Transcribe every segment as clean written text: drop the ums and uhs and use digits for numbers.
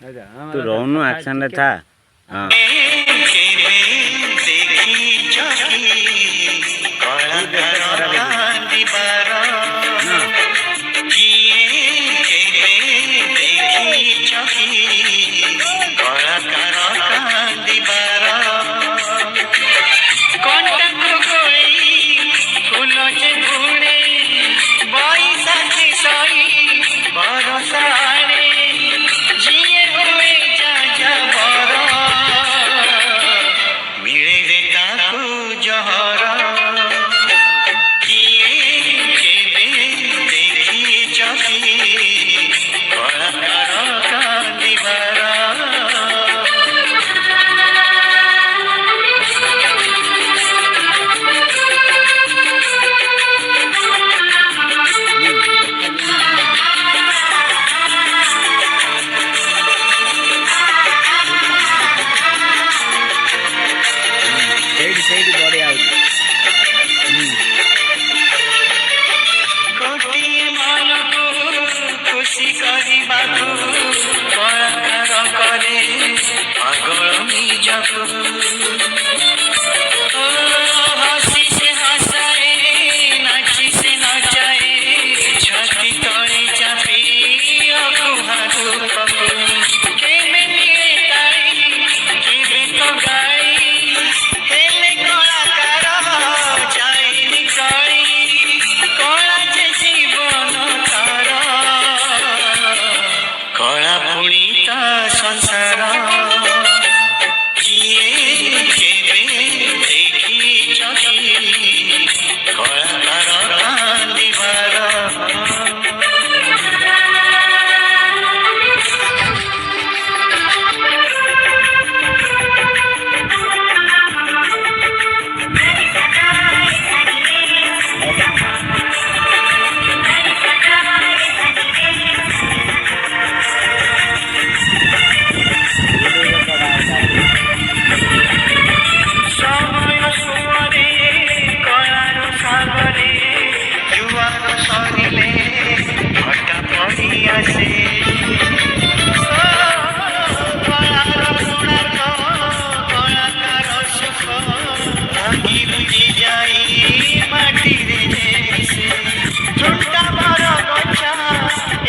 तू रोनु एक्शन रे था। हां ସେଇଠି ବଢ଼ିଆ ହେଉଛି। ଗୋଟିଏ ମନକୁ ଖୁସି କରିବାକୁ କଳାକାର କରେ ପାଗଳ ନିଜକୁ। ହସି ସେ ହସାଏ, ନାଚି ସେ ନଚାଏ, ଛାତି ତଳେ ଚାପି ଅକୁହା ରୂପକୁ। କେବେ ନିଏ ତାଳି, କେବେ ତ ଗାଳି, ହେଲେ କଳାକାର ଯାଏନି କଳି। କଳା ଯେ ଜୀବନ ତାର, କଳା ପୁଣି ତା ସଂସାର। କିଏ କେବେ ଦେଖିଛ କି କଳାକାର କାନ୍ଦିବାର? ସମୟ ସୁଅରେ କଳାର ସାଗରେ ଜୁଆର ସରିଲେ ହଠା ପଡ଼ି ଆସେ। କଳାର ଗୁଣାକ କଳାକାର ସୁଖ ଭାଙ୍ଗି ରୁଜି ଯାଇ ମାଟିରେ ମିଶେ। ଝୁଣ୍ଟା ବର ଗଛା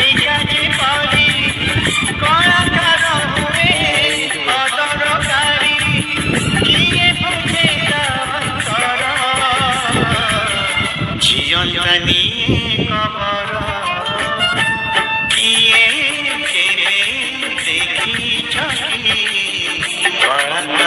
ଏଇଟା ଯେ ପରି କଳାକାର ହୁଏ ଅଦରକାରୀ। କିଏ ବୁଝେ ତା ଅନ୍ତର, ଜିଅନ୍ତା ନିଏ କବର। କିଏ କେବେ ଦେଖିଛ କି କଳାକାର